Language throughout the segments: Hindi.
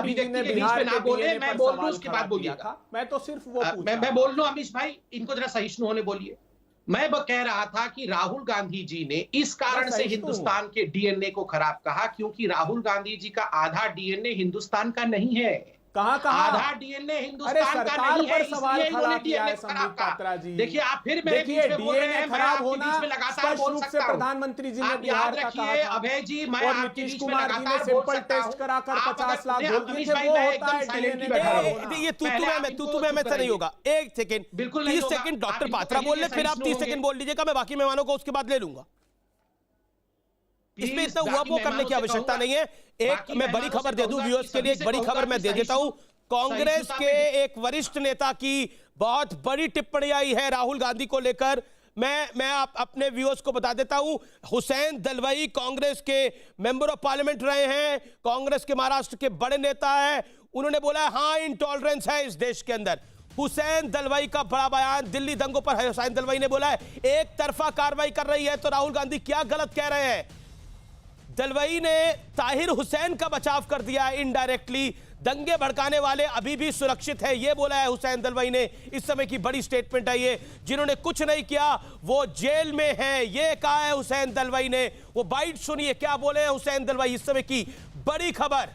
अभिव्यक्ति के बीच में ना बोले, मैं बोल लूं उसके बाद बोलिएगा। मैं तो सिर्फ वो मैं बोल लूं अमीश भाई, इनको जरा सहिष्णु होने बोलिए। मैं कह रहा था कि राहुल गांधी जी ने इस कारण से हिंदुस्तान के डीएनए को खराब कहा क्योंकि राहुल गांधी जी का आधा डीएनए हिंदुस्तान का नहीं है। कहा आधा डीएनए हिंदुस्तान का नहीं है, सवाल खड़ा किया है संबित पात्रा जी। देखिए आप फिर मेरे बीच में बोल रहे हैं, खराब होना लगातार बोल सकता हूं। प्रधानमंत्री जी ने बिहार का कहा था, अभय जी, मैं और नीतीश कुमार जी ने सिंपल टेस्ट कराकर 50 लाख बोल दिए थे, वो होता है डीएनए। ये तू मैं से नहीं होगा। एक सेकंड, बिल्कुल 30 सेकंड डॉक्टर पात्रा बोल रहे, फिर आप 30 सेकंड बोल लीजिएगा, मैं बाकी मेहमानों को उसके बाद ले लूंगा। इसमें इतना हुआ वो करने की आवश्यकता नहीं है। एक मैं बड़ी खबर दे दूं व्यूअर्स के लिए, एक बड़ी खबर मैं दे देता हूं। कांग्रेस के एक वरिष्ठ नेता की बहुत बड़ी टिप्पणी आई है राहुल गांधी को लेकर। मैं अपने व्यूअर्स को बता देता हूं। हुसैन दलवाई कांग्रेस के मेंबर ऑफ पार्लियामेंट रहे हैं, कांग्रेस के महाराष्ट्र के बड़े नेता हैं। उन्होंने बोला हां इंटॉलरेंस है इस देश के अंदर। हुसैन दलवाई का बड़ा बयान दिल्ली दंगों पर हुसैन दलवाई ने बोला है एक तरफा कार्रवाई कर रही है तो राहुल गांधी क्या गलत कह रहे हैं। दलवाई ने ताहिर हुसैन का बचाव कर दिया है इनडायरेक्टली। दंगे भड़काने वाले अभी भी सुरक्षित है ये बोला है हुसैन दलवाई ने। इस समय की बड़ी स्टेटमेंट है ये। जिन्होंने कुछ नहीं किया वो जेल में है ये कहा है हुसैन दलवाई ने। वो बाइट सुनिए क्या बोले हैं हुसैन दलवाई। इस समय की बड़ी खबर।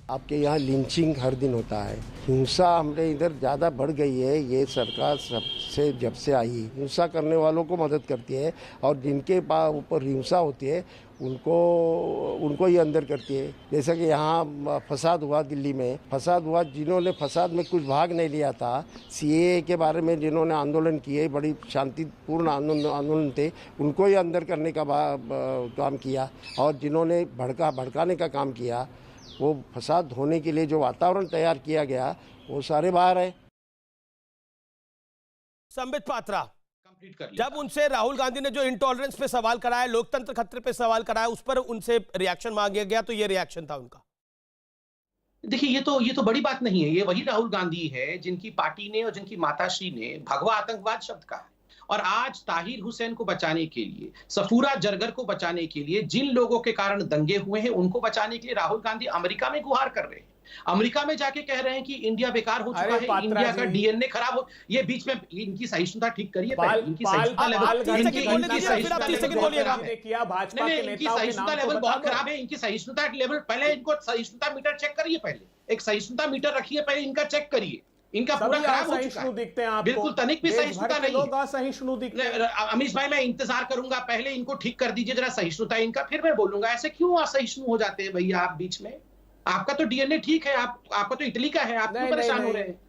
आपके यहाँ लिंचिंग हर दिन होता है, हिंसा हमारे इधर ज़्यादा बढ़ गई है। ये सरकार सबसे जब से आई हिंसा करने वालों को मदद करती है और जिनके ऊपर हिंसा होती है उनको ही अंदर करती है। जैसा कि यहाँ फसाद हुआ, दिल्ली में फसाद हुआ, जिन्होंने फसाद में कुछ भाग नहीं लिया था, सीएए के बारे में जिन्होंने आंदोलन किए, बड़ी शांतिपूर्ण आंदोलन थे, उनको ही अंदर करने का काम किया। और जिन्होंने भड़काने का काम किया, वो फसाद होने के लिए जो वातावरण तैयार किया गया वो सारे बाहर है। संबित पात्रा, जब उनसे राहुल गांधी ने जो इंटॉलरेंस पे सवाल कराया, लोकतंत्र खतरे पे सवाल कराया, उस पर उनसे रिएक्शन मांगा गया तो ये रिएक्शन था उनका। देखिए ये तो बड़ी बात नहीं है। ये वही राहुल गांधी है जिनकी पार्टी ने और जिनकी माताश्री ने भगवा आतंकवाद शब्द कहा है। और आज ताहिर हुसैन को बचाने के लिए, सफूरा जरगर को बचाने के लिए, जिन लोगों के कारण दंगे हुए हैं उनको बचाने के लिए राहुल गांधी अमेरिका में गुहार कर रहे हैं। अमेरिका में जाके कह रहे हैं कि इंडिया बेकार हो चुका है, इंडिया का डीएनए खराब हो। ये बीच में इनकी सहिष्णुता ठीक करिए, इनकी सहिष्णुता लेवल बहुत खराब है। इनकी सहिष्णुता लेवल, पहले इनको सहिष्णुता मीटर चेक करिए, पहले एक सहिष्णुता मीटर रखिए, पहले इनका चेक करिए। इनका पूरा खराब हो चुका है, दिखते हैं आपको। बिल्कुल तनिक भी सहिष्णुता नहीं। सहिष्णु दिखते हैं। अमीश भाई मैं इंतजार करूंगा, पहले इनको ठीक कर दीजिए जरा सहिष्णुता इनका, फिर मैं बोलूंगा। ऐसे क्यों असहिष्णु हो जाते हैं भैया आप बीच में? आपका तो डीएनए ठीक है, आपका तो इटली का है, आप क्यों परेशान हो रहे हैं?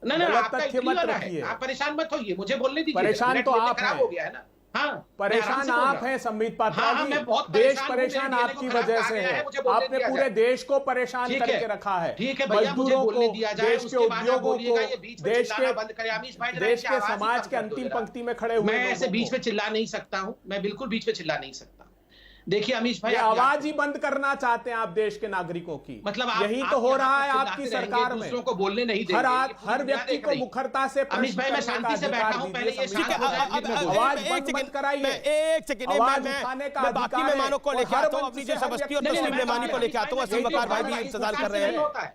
नहीं आपका इटली वाला है, आप परेशान मत होइए, मुझे बोलने दीजिए। परेशान तो आप खराब हो गया है ना। हाँ परेशान आप हैं संबित पात्रा जी। देश परेशान आपकी वजह से है। आपने पूरे देश को परेशान करके रखा है। ठीक है भैया, मुझे बोलने दिया जाए, देश के उद्योगों को, देश के समाज के अंतिम पंक्ति में खड़े हुए। मैं ऐसे बीच में चिल्ला नहीं सकता हूँ, मैं बिल्कुल बीच में चिल्ला नहीं सकता। देखिए अमीश भाई, आवाज ही बंद करना चाहते हैं आप देश के नागरिकों की। मतलब यही तो हो रहा है आपकी सरकार में। दूसरों को बोलने नहीं देंगे, हर व्यक्ति को मुखरता से। अमीश भाई मैं शांति से बैठा हूं, पहले ये आवाज बंद मत कराइए। एक सेकंड, मैं बाकी मेहमानों को लेके आता हूं, अपनी जो समस्ती और तस्लीम मेहमानी को लेके आता हूं। असीम वकार भाई भी इंतजार कर रहे हैं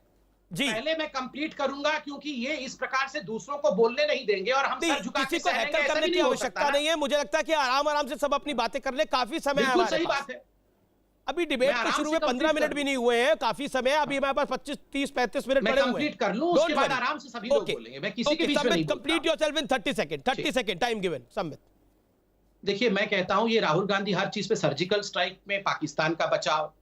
जी। पहले मैं कंप्लीट करूंगा क्योंकि ये इस प्रकार से दूसरों को बोलने नहीं देंगे और हम सर झुका के किसी को हैकर करने की आवश्यकता नहीं है। मुझे लगता है कि आराम से सब अपनी बातें कर ले, काफी समय है हमारे सही बात है। अभी डिबेट के शुरू में 15 मिनट भी नहीं हुए हैं, काफी समय है। अभी हमारे पास 25, 30, 35 मिनट पड़े हुए हैं। कर लूं, उसके बाद आराम से सभी लोग बोलेंगे, मैं किसी के बीच में नहीं। Complete yourself in 30 second, 30 second time given. Sambit, देखिए मैं कहता हूं ये राहुल गांधी हर चीज पे सर्जिकल स्ट्राइक में पाकिस्तान का बचाव,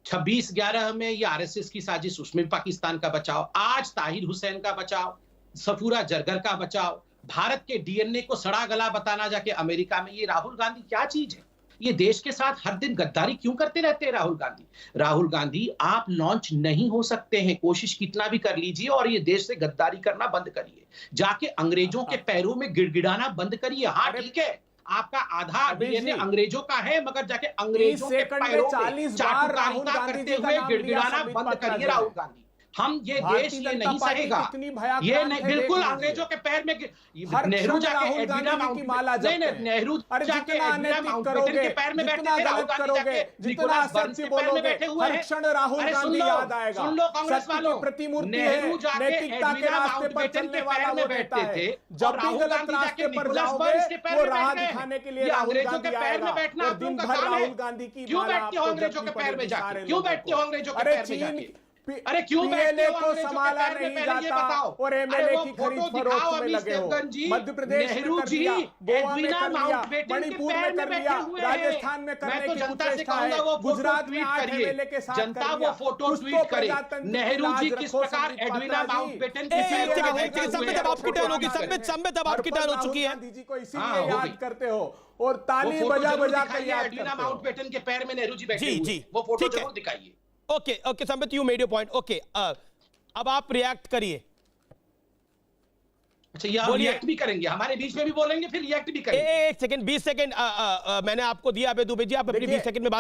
26/11 में ये आरएसएस की साजिश, उसमें पाकिस्तान का बचाव, आज ताहिर हुसैन का बचाव, सफूरा जरगर का बचाव, भारत के डीएनए को सड़ा गला बताना जाके अमेरिका में। ये राहुल गांधी क्या चीज है? ये देश के साथ हर दिन गद्दारी क्यों करते रहते हैं राहुल गांधी? राहुल गांधी आप लॉन्च नहीं हो सकते हैं, कोशिश कितना भी कर लीजिए, और ये देश से गद्दारी करना बंद करिए, जाके अंग्रेजों के पैरों में गिड़गिड़ाना बंद करिए। हाँ ठीक है, आपका आधा डीएनए अंग्रेजों का है, मगर जाके अंग्रेजों के पैरों में चाटुकारिता करते हुए गिड़गिड़ाना बंद करिए राहुल गांधी। हम ये देश ये नहीं सहेगा, ये नहीं, बिल्कुल अंग्रेजों के पैर में नेहरू जाके एडविना माउंटबेटन जाके एडविना माउंटबेटन के पैर में बैठे थे, राहुल गांधी जाके निकोलस बर्न्स के पैर में बैठे हुए हैं। राहुल गांधी याद आएगा, सुन लो कांग्रेस वालों, नेहरू जाके एडविना माउंटबेटन के पैर में बैठते थे, जब राहुल गांधी जाके निकोलस बर्न्स के पैर में बैठ गए। दिखाने के लिए अंग्रेजों के पैर में बैठना आप लोगों का काम है। राहुल गांधी की क्यों बैठते हो अंग्रेजों के पैर में जाके, क्यों बैठते हो अंग्रेजों के पैर में जाके? अरे क्यों बैठते हो को संभाला नहीं जाता और एमएलए की खरीद फरोख्त में लगे हो। मध्य प्रदेश में कर दिया, गोवा में कर दिया, मणिपुर में कर दिया, राजस्थान में करने की चेष्टा है, गुजरात में 8 एमएलए के साथ जनता वो फोटो ट्वीट करे, नेहरू जी किस प्रकार एडविना माउंटबेटन की संबित आपकी टर्न होगी, संबित अब आपकी टर्न हो चुकी है। गांधी जी को इसीलिए याद करते हो और ताली बजा बजा कर याद एडविना माउंटबेटन के पैर में नेहरू जी बैठे जी हुए, वो फोटो जरूर दिखाइए। Okay okay Sambit, you made your point. Okay अब आप रिएक्ट करिए। अच्छा, ये हम रिएक्ट भी करेंगे, हमारे बीच में भी बोलेंगे, फिर रिएक्ट भी करेंगे। एक सेकंड, 20 सेकंड मैंने आपको दिया। अबे दुबे जी, आप अपनी 20 सेकंड में बात